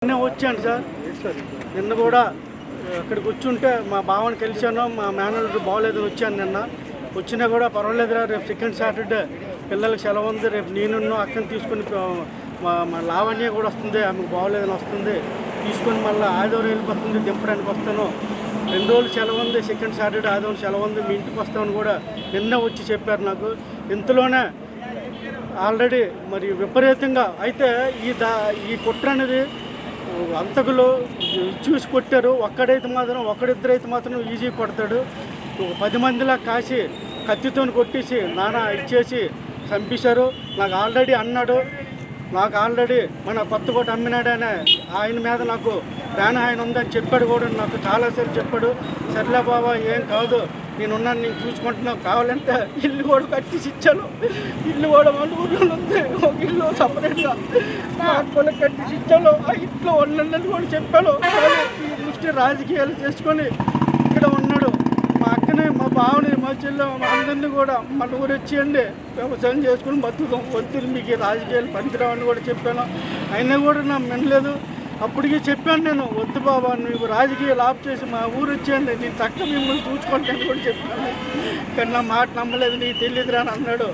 నిన్న వచ్చాను సార్. నిన్న కూడా అక్కడికి వచ్చుంటే మా బావని కలిశాను. మా మేనల్లుడు బాగోలేదని వచ్చాను. నిన్న వచ్చినా కూడా పర్వాలేదురా, రేపు సెకండ్ సాటర్డే పిల్లలకి సెలవు ఉంది, రేపు నేను అక్కని తీసుకొని మా లావణ్య కూడా వస్తుంది, ఆమెకు బాగోలేదని వస్తుంది, తీసుకొని మళ్ళీ ఆదివారం వెళ్ళిపోతుంది, దింపడానికి వస్తాను. 2 రోజులు సెలవు ఉంది, సెకండ్ సాటర్డే ఆదివారం సెలవు ఉంది, మీ ఇంటికి వస్తామని కూడా నిన్న వచ్చి చెప్పారు నాకు. ఇంతలోనే ఆల్రెడీ మరి విపరీతంగా అయితే ఈ కుట్ర అనేది అంతకులు చూసి కొట్టారు. ఒక్కడిద్దరైతే మాత్రం ఈజీ కొడతాడు. 10 మందిలా కాసి కత్తితో కొట్టేసి నానా ఇచ్చేసి చంపేశారు. నాకు ఆల్రెడీ మన కొత్తకోట అమ్మినాడనే ఆయన మీద నాకు ప్రాణహాని ఉందని చెప్పాడు కూడా. నాకు చాలాసార్లు చెప్పాడు. సర్లే బాబా, ఏం కాదు, నేనున్నాను, నేను చూసుకుంటున్నావు, కావాలంటే ఇల్లు కూడా కట్టేసి ఇచ్చాను. ఇల్లు కూడా వాళ్ళ ఊళ్ళో ఉంది, ఒక ఇల్లు సపరేట్గా నాకు కూడా కట్టేసి ఇచ్చాను. ఆ ఇంట్లో ఉన్నది కూడా చెప్పాను. ఈ దృష్టి రాజకీయాలు చేసుకొని ఇక్కడ ఉన్నాడు. మా అక్కని, మా బావని, మా చెల్లె, మా అందరినీ కూడా మన ఊరు వచ్చేయండి, వ్యవసాయం చేసుకుని బతుకుతాం, వద్దు మీకు రాజకీయాలు పనికిరావని కూడా చెప్పాను. అయినా కూడా నాకు వినలేదు. అప్పటికి చెప్పాను నేను, వద్దు బాబా, నువ్వు రాజకీయాలు ఆఫ్ చేసి మా ఊరు వచ్చేయండి, నేను చక్కగా మిమ్మల్ని చూసుకుంటాను కూడా చెప్పాను. కానీ నా మాట నమ్మలేదు. నీకు తెలియదురా అని అన్నాడు.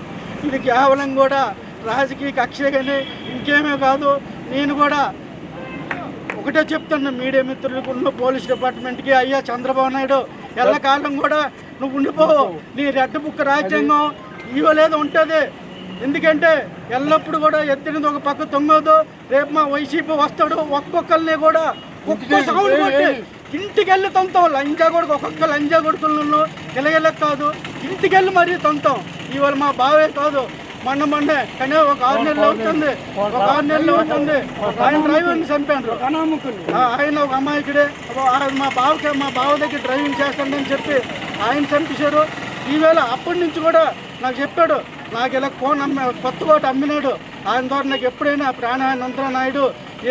ఇది కేవలం కూడా రాజకీయ కక్షే కానీ ఇంకేమీ కాదు. నేను కూడా ఒకటే చెప్తాను మీడియా మిత్రులకు, ఉన్న పోలీస్ డిపార్ట్మెంట్కి, అయ్యా చంద్రబాబు నాయుడు ఎల్లకాలం కూడా నువ్వు ఉండిపోవు, నీ రెడ్ బుక్ రాజ్యాంగం ఇవ్వలేదు ఉంటుంది. ఎందుకంటే ఎల్లప్పుడు కూడా ఎత్తినది ఒక పక్క తొంగదు. రేపు మా వైసీపీ వస్తాడు, ఒక్కొక్కరిని కూడా ఒక్క సౌండ్ కొట్టి ఇంటికి వెళ్ళి తొంతాం. ఒక్కొక్క లంజా కొడుకులను ఇలాగెళ్ళక కాదు, ఇంటికి వెళ్ళి మరీ తొంతాం. ఇవాళ మా బావే కాదు, మొన్నే కానీ ఒక 6 నెలలు అవుతుంది, ఆయన డ్రైవర్ని చంపాడు. ఆయన ఒక అమ్మాయికిడే మా బావ దగ్గర డ్రైవింగ్ చేస్తాడని చెప్పి ఆయన చంపేశారు. ఈవేళ అప్పటి నుంచి కూడా నాకు చెప్పాడు, నాకు ఇలా కొత్తకోట అమ్మినాడు, ఆయన ద్వారా నాకు ఎప్పుడైనా ప్రాణానంతరం నాయుడు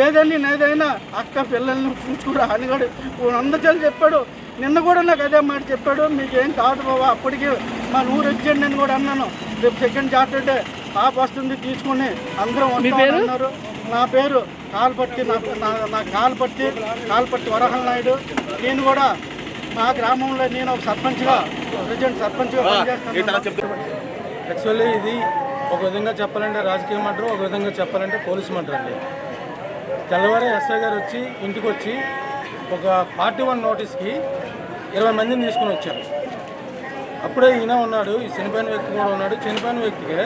ఏదైనా అక్క పిల్లల్ని చూసుకురా అని కూడా 100 సార్లు చెప్పాడు. నిన్న కూడా నాకు అదే మాట చెప్పాడు, మీకేం కాదు బాబా, అప్పటికి మా ఊరు వచ్చాడు నేను కూడా అన్నాను. రేపు సెకండ్ సాటర్డే పాప వస్తుంది, తీసుకుని అందరం అన్నారు. నా పేరు కాల్పట్టి, నా కాల్పట్టి వరహల్ నాయుడు. నేను కూడా మా గ్రామంలో నేను ఒక ప్రెసిడెంట్ సర్పంచ్గా పనిచేస్తాను. యాక్చువల్లీ ఇది ఒక విధంగా చెప్పాలంటే రాజకీయ మర్డర్, ఒక విధంగా చెప్పాలంటే పోలీసు మర్డర్ అండి. తెల్లవారే ఎస్ఐ గారు వచ్చి ఇంటికి వచ్చి ఒక 41 నోటీస్కి 20 మందిని తీసుకుని వచ్చారు. అప్పుడే ఈయన ఉన్నాడు, ఈ చనిపోయిన వ్యక్తి కూడా ఉన్నాడు. చనిపోయిన వ్యక్తికి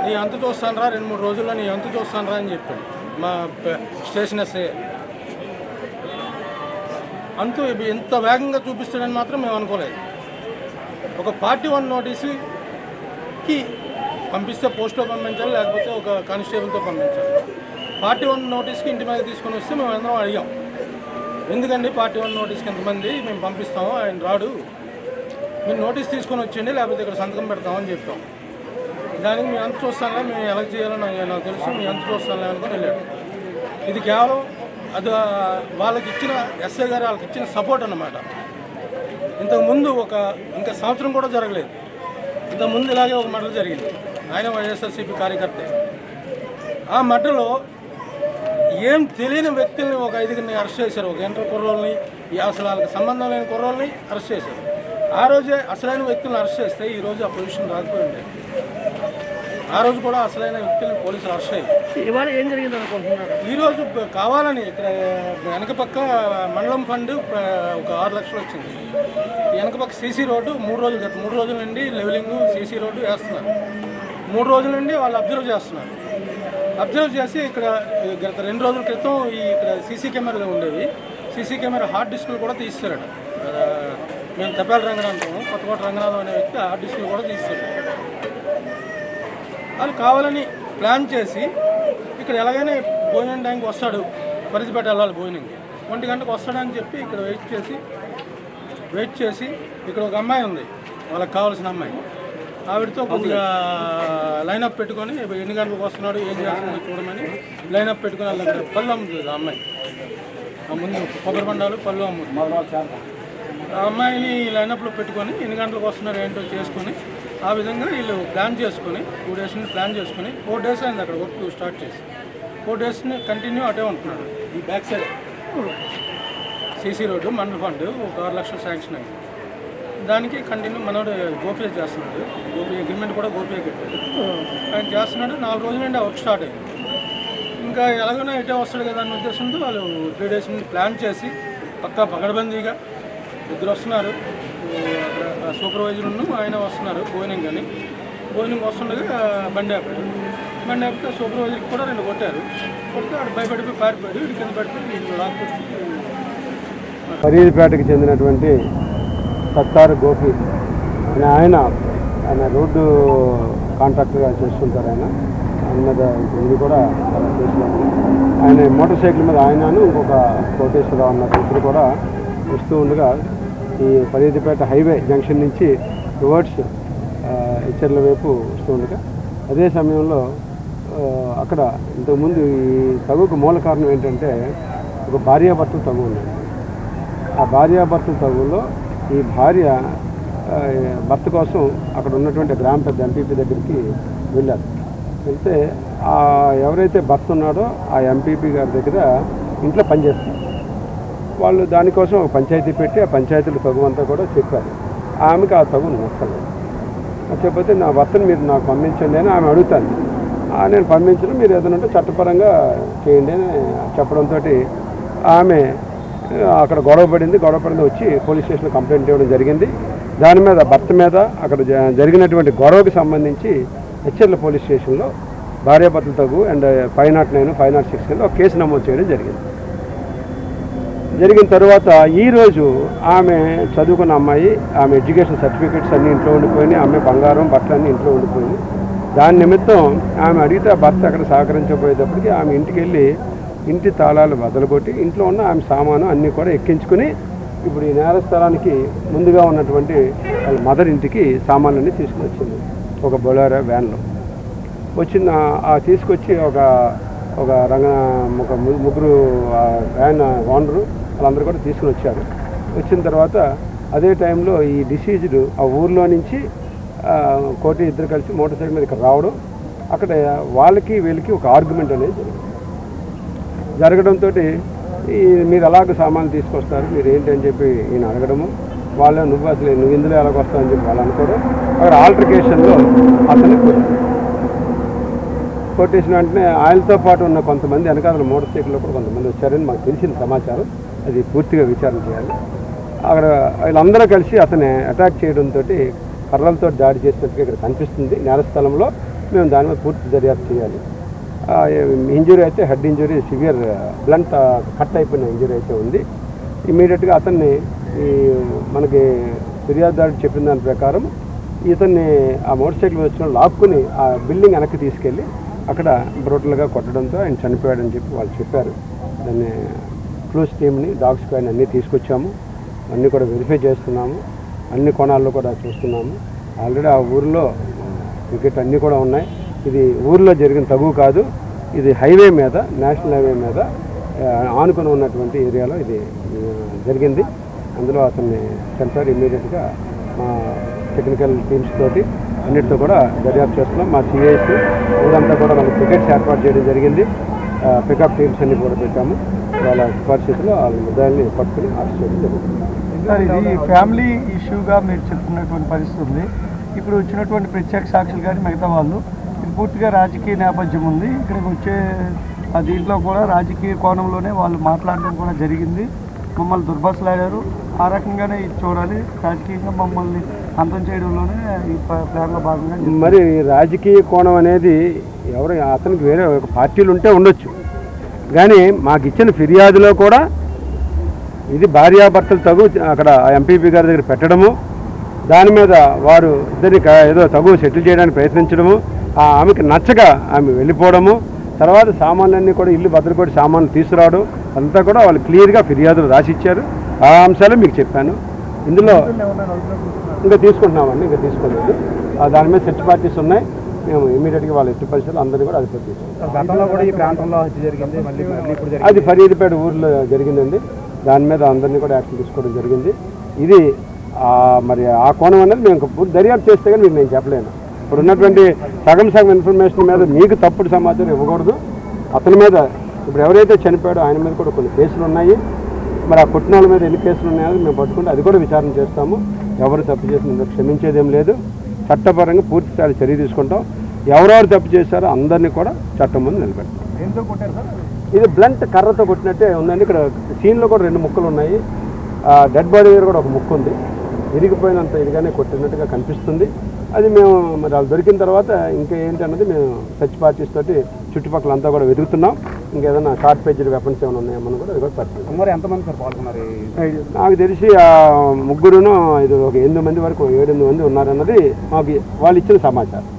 నీ అంతు చూస్తానరా, 2-3 రోజుల్లో నీ అంతు చూస్తానరా అని చెప్పాడు మా స్టేషన్ ఎస్ఐ. అంతు ఇంత వేగంగా చూపిస్తాడని మాత్రం మేము అనుకోలేదు. ఒక 41 నోటీసుకి పంపిస్తే పోస్ట్లో పంపించాలి, లేకపోతే ఒక కానిస్టేబుల్తో పంపించాలి. 41 నోటీస్కి ఇంటి మీద తీసుకొని వస్తే మేము అందరం అడిగాం, ఎందుకండి 41 నోటీస్కి ఎంతమంది మేము పంపిస్తాము, ఆయన రాడు, మీరు నోటీస్ తీసుకొని వచ్చేయండి, లేకపోతే ఇక్కడ సంతకం పెడతామని చెప్పాం. దానికి మీ అంత చూస్తానులే, మేము ఎలా చేయాలని నాకు తెలుసు, మీ అంత చూస్తానులే అనుకుని వెళ్ళాడు. ఇది కేవలం అది వాళ్ళకి ఇచ్చిన ఎస్ఐ గారు వాళ్ళకి ఇచ్చిన సపోర్ట్ అన్నమాట. ఇంతకుముందు ఇంకా సంవత్సరం కూడా జరగలేదు, ఇంతకుముందు ఇలాగే ఒక మర్డర్ జరిగింది. ఆయన వైఎస్ఆర్సీపీ కార్యకర్తే. ఆ మర్డర్లో ఏం తెలియని వ్యక్తుల్ని ఒక 5గురిని అరెస్ట్ చేశారు. ఒక ఇంటర్ కుర్రోళ్ళని, అసలు వాళ్ళకి సంబంధం లేని కుర్రోళ్ళని అరెస్ట్ చేశారు. ఆ రోజే అసలైన వ్యక్తులను అరెస్ట్ చేస్తే ఈరోజు ఆ పొజిషన్ రాకపోయింది. ఆ రోజు కూడా అసలైన వ్యక్తులను పోలీసులు అరెస్ట్ అయ్యారు. ఇవాళ ఏం జరిగింది అనుకుంటున్నారు? ఈరోజు కావాలని ఇక్కడ వెనక పక్క మండలం ఫండ్ ఒక 6 లక్షలు వచ్చింది. వెనక పక్క సీసీ రోడ్డు 3 రోజుల నుండి లెవెలింగ్ సీసీ రోడ్డు వేస్తున్నారు. 3 రోజుల నుండి వాళ్ళు అబ్జర్వ్ చేస్తున్నారు. అబ్జర్వ్ చేసి ఇక్కడ గత 2 రోజుల క్రితం ఇక్కడ సీసీ కెమెరాలు ఉండేవి. సీసీ కెమెరా హార్డ్ డిస్క్లు కూడా తీస్తారట. మేము తెప్పాల రంగనాథం, కొత్తకోట రంగనాథం అనే వ్యక్తి హార్డ్ డిస్క్లు కూడా తీస్తారు. వాళ్ళు కావాలని ప్లాన్ చేసి ఇక్కడ ఎలాగైనా భోజనం టైంకి వస్తాడు, పరిధిపేట వెళ్ళాలి భోజనంకి, 1 గంటకు వస్తాడని చెప్పి ఇక్కడ వెయిట్ చేసి ఇక్కడ ఒక అమ్మాయి ఉంది, వాళ్ళకి కావాల్సిన అమ్మాయి, ఆవిడతో కొద్దిగా లైనప్ పెట్టుకొని ఎన్ని గంటలకు వస్తున్నాడు, ఏం చేస్తున్నాడు చూడమని లైనప్ పెట్టుకుని వాళ్ళ పళ్ళు అమ్ముతుంది. ఆ అమ్మాయి ముందు కొబ్బరి బండాలు పళ్ళు అమ్ముతుంది. ఆ అమ్మాయిని లైనప్లో పెట్టుకొని ఎన్ని గంటలకు వస్తున్నారు ఏంటో చేసుకొని ఆ విధంగా వీళ్ళు ప్లాన్ చేసుకొని 2 డేస్ నుండి ప్లాన్ చేసుకొని 4 డేస్ అయింది అక్కడ వర్క్ స్టార్ట్ చేసి. 4 days కంటిన్యూ అటే ఉంటున్నాడు. ఈ బ్యాక్ సైడ్ సీసీ రోడ్డు మండల ఫండ్ ఒక 6 లక్షలు శాంక్షన్ అయింది. దానికి కంటిన్యూ మనోడు గోపిఏ చేస్తున్నాడు. గోపి అగ్రిమెంట్ కూడా గోపిఏ కట్టాడు. ఆయన చేస్తున్నాడు. 4 రోజుల నుండి ఆ వర్క్ స్టార్ట్ అయింది. ఇంకా ఎలాగైనా ఇటే వస్తాడు కదా అన్న ఉద్దేశంతో వాళ్ళు 3 days నుండి ప్లాన్ చేసి పక్కా పగడబందీగా ఇద్దరు వస్తున్నారు. అక్కడ సూపర్వైజర్ను ఆయన వస్తున్నారు భోజనం వస్తుండగా బండి ఆపాడు. బండి ఆపితే సూపర్వైజర్కి కూడా 2 కొట్టారు. కొడితే ఆడు భయపడిపోయి పారిపోయాడు. వీడి కింద పడిపోయి రాకపోతే ఫరీద్పేటకి చెందినటువంటి సత్తారు గోపి అనే ఆయన రోడ్డు కాంట్రాక్టర్గా చేస్తుంటారు. ఆయన మీద ఇది కూడా చేస్తున్నారు. ఆయన మోటార్ సైకిల్ మీద ఆయనను ఇంకొక కోటేశ్వరరావు అన్న ఇద్దరు కూడా వస్తూ ఉండగా ఈ ఫరీద్పేట హైవే జంక్షన్ నుంచి టువర్డ్స్ ఇచ్చర్ల వైపు వస్తూ ఉండగా అదే సమయంలో అక్కడ ఇంతకుముందు ఈ తగుకు మూల కారణం ఏంటంటే ఒక భార్యాభర్తలు తగు ఉన్నాయి. ఆ భార్యాభర్తల తగులో ఈ భార్య భర్త కోసం అక్కడ ఉన్నటువంటి గ్రామ పెద్ద ఎంపీపీ దగ్గరికి వెళ్ళారు. వెళ్తే ఎవరైతే భర్త ఉన్నాడో ఆ ఎంపీపీ గారి దగ్గర ఇంట్లో పనిచేస్తారు. వాళ్ళు దానికోసం ఒక పంచాయతీ పెట్టి ఆ పంచాయతీల తగు అంతా కూడా చెప్పారు. ఆమెకి ఆ తగు నచ్చలేదు. నచ్చకపోతే నా భర్తను మీరు నాకు పంపించండి అని ఆమె అడుగుతాను. నేను పంపించడం మీరు ఏదైనా ఉంటే చట్టపరంగా చేయండి అని చెప్పడంతో ఆమె అక్కడ గొడవపడింది. గొడవపడింది వచ్చి పోలీస్ స్టేషన్లో కంప్లైంట్ ఇవ్వడం జరిగింది. దాని మీద భర్త మీద అక్కడ జరిగినటువంటి గొడవకు సంబంధించి హెచ్చర్ల పోలీస్ స్టేషన్లో భార్యాభర్తల తగు అండ్ 509, 506 ఒక కేసు నమోదు చేయడం జరిగింది. జరిగిన తర్వాత ఈరోజు ఆమె చదువుకున్న అమ్మాయి, ఆమె ఎడ్యుకేషన్ సర్టిఫికేట్స్ అన్నీ ఇంట్లో ఉండిపోయినాయి. ఆమె బంగారం బట్టలు అన్నీ ఇంట్లో ఉండిపోయింది. దాని నిమిత్తం ఆమె అడిగితే భర్త అక్కడ సహకరించబోయేటప్పటికి ఆమె ఇంటికి వెళ్ళి ఇంటి తాళాలు బదలుకొట్టి ఇంట్లో ఉన్న ఆమె సామాను అన్నీ కూడా ఎక్కించుకుని ఇప్పుడు ఈ నేరస్థలానికి ముందుగా ఉన్నటువంటి వాళ్ళ మదర్ ఇంటికి సామాన్లన్నీ తీసుకుని వచ్చింది. ఒక బొలెరో వ్యాన్లో తీసుకొచ్చి ఒక ముగ్గురు వ్యాన్ ఓనరు వాళ్ళందరూ కూడా తీసుకుని వచ్చారు. వచ్చిన తర్వాత అదే టైంలో ఈ డిసీజ్డ్ ఆ ఊర్లో నుంచి కోటి ఇద్దరు కలిసి మోటార్ సైకిల్ మీద ఇక్కడ రావడం, అక్కడ వాళ్ళకి వీళ్ళకి ఒక ఆర్గ్యుమెంట్ అనేది జరగడంతో మీరు అలాగ సామాన్లు తీసుకొస్తారు మీరు ఏంటి అని చెప్పి ఈయన అడగడము, వాళ్ళు నువ్వు ఇందులో ఎలాగ వస్తావు అని చెప్పి వాళ్ళు అనుకోవడం, అక్కడ ఆల్టర్కేషన్లో అతను కొట్టేసిన వెంటనే ఆయనతో పాటు ఉన్న కొంతమంది వెనకాల మోటార్ సైకిల్లో కూడా కొంతమంది వచ్చారని మాకు తెలిసిన సమాచారం. అది పూర్తిగా విచారణ చేయాలి. అక్కడ వీళ్ళందరూ కలిసి అతన్ని అటాక్ చేయడంతో కర్రలతో దాడి చేసినట్టుగా ఇక్కడ కనిపిస్తుంది. నేరస్థలంలో మేము దాని మీద పూర్తి దర్యాప్తు చేయాలి. ఇంజురీ అయితే head injury, severe blunt cut అయిపోయిన ఇంజురీ అయితే ఉంది. ఇమీడియట్గా అతన్ని మనకి ఫిర్యాదుదారుడు చెప్పిన దాని ప్రకారం ఇతన్ని ఆ మోటార్ సైకిల్ వచ్చిన లాక్కుని ఆ బిల్డింగ్ వెనక్కి తీసుకెళ్ళి అక్కడ బ్రూటల్గా కొట్టడంతో ఆయన చనిపోయాడని చెప్పి వాళ్ళు చెప్పారు. దాన్ని క్లూస్ టీమ్ని, డాగ్ స్క్వాడ్ని అన్నీ తీసుకొచ్చాము. అన్నీ కూడా వెరిఫై చేస్తున్నాము. అన్ని కోణాల్లో కూడా చూస్తున్నాము. ఆల్రెడీ ఆ ఊరిలో వికెట్ అన్నీ కూడా ఉన్నాయి. ఇది ఊరిలో జరిగిన తగు కాదు, ఇది హైవే మీద, నేషనల్ హైవే మీద ఆనుకొని ఉన్నటువంటి ఏరియాలో ఇది జరిగింది. అందులో అతన్ని చంపారు. ఇమ్మీడియట్గా మా టెక్నికల్ టీమ్స్ తోటి అన్నిటితో కూడా దర్యాప్తు చేస్తున్నాం. మా సిఐస్ ఊరంతా కూడా మనకు టికెట్స్ ఏర్పాటు చేయడం జరిగింది. పికప్ టీమ్స్ అన్ని కూడా పెట్టాము. వాళ్ళ పరిస్థితుల్లో వాళ్ళ ముద్దాయిల్ని పట్టుకుని అరెస్ట్ చేయడం జరుగుతుంది. ఇది ఫ్యామిలీ ఇష్యూగా మీరు చెప్తున్నటువంటి పరిస్థితి ఉంది. ఇప్పుడు వచ్చినటువంటి ప్రత్యేక సాక్షులు కానీ మిగతా వాళ్ళు ఇది పూర్తిగా రాజకీయ నేపథ్యం ఉంది. ఇక్కడికి వచ్చే దీంట్లో కూడా రాజకీయ కోణంలోనే వాళ్ళు మాట్లాడడం కూడా జరిగింది. మమ్మల్ని దుర్భాషలాడారు. ఆ రకంగానే ఇది చూడాలి. రాజకీయంగా మమ్మల్ని అంతం చేయడంలోనే ఈ ప్లాన్లో భాగంగా మరి రాజకీయ కోణం అనేది ఎవరు అతనికి వేరే ఒక పార్టీలు ఉంటే ఉండొచ్చు, కానీ మాకు ఇచ్చిన ఫిర్యాదులో కూడా ఇది భార్యాభర్తలు తగు అక్కడ ఎంపీపీ గారి దగ్గర పెట్టడము, దాని మీద వారు ఇద్దరికి ఏదో తగు సెటిల్ చేయడానికి ప్రయత్నించడము, ఆమెకి నచ్చగా ఆమె వెళ్ళిపోవడము, తర్వాత సామాన్లన్నీ కూడా ఇల్లు భద్రకొట్టి సామాన్లు తీసుకురావడం అంతా కూడా వాళ్ళు క్లియర్గా ఫిర్యాదులు రాసిచ్చారు. ఆ అంశాలు మీకు చెప్పాను. ఇందులో ఇంకా తీసుకుంటున్నామండి, ఇంకా తీసుకోలేదు. దాని మీద సెర్చ్ పార్టీస్ ఉన్నాయి. మేము ఇమీడియట్గా వాళ్ళ ఎట్టి పరిస్థితులు అందరినీ కూడా అది గతంలో కూడా ఈ ప్రాంతంలో జరిగింది. అది ఫరీద్పేట ఊర్లో జరిగిందండి. దాని మీద అందరినీ కూడా యాక్షన్ తీసుకోవడం జరిగింది. ఇది మరి ఆ కోణం అనేది మేము పూర్తి దర్యాప్తు చేస్తే కానీ మీకు నేను చెప్పలేను. ఇప్పుడు ఉన్నటువంటి సగం ఇన్ఫర్మేషన్ మీద మీకు తప్పుడు సమాచారం ఇవ్వకూడదు. అతని మీద ఇప్పుడు ఎవరైతే చనిపోయాడో ఆయన మీద కూడా కొన్ని కేసులు ఉన్నాయి. మరి ఆ కొట్టిన వాళ్ళ మీద ఎన్ని కేసులు ఉన్నాయో మేము పట్టుకుంటే అది కూడా విచారణ చేస్తాము. ఎవరు తప్పు చేసిన క్షమించేదేం లేదు. చట్టపరంగా పూర్తి స్థాయి చర్య తీసుకుంటాం. ఎవరెవరు తప్పు చేశారో అందరినీ కూడా చట్టం ముందు నిలబెడతాం. ఇది బ్లంట్ కర్రతో కొట్టినట్టే ఉందండి. ఇక్కడ సీన్లో కూడా 2 ముక్కలు ఉన్నాయి. డెడ్ బాడీ దగ్గర కూడా ఒక ముక్క ఉంది. ఇరిగిపోయినంత ఇదిగానే కొట్టినట్టుగా కనిపిస్తుంది. అది మేము మరి వాళ్ళు దొరికిన తర్వాత ఇంకా ఏంటి అన్నది మేము సెర్చ్ పార్టీస్ తోటి చుట్టుపక్కల అంతా కూడా వెతుకుతున్నాం. ఇంకేదైనా షార్ట్ పేజ్డ్ వెపన్స్ ఏమైనా ఉన్నాయేమో కూడా అది కూడా పరిస్థితి. మరి ఎంతమంది సార్ పాల్గొన్నారు? నాకు తెలిసి ఆ ముగ్గురును ఇది ఒక 8 మంది వరకు 7-8 మంది ఉన్నారన్నది మాకు వాళ్ళు ఇచ్చిన సమాచారం.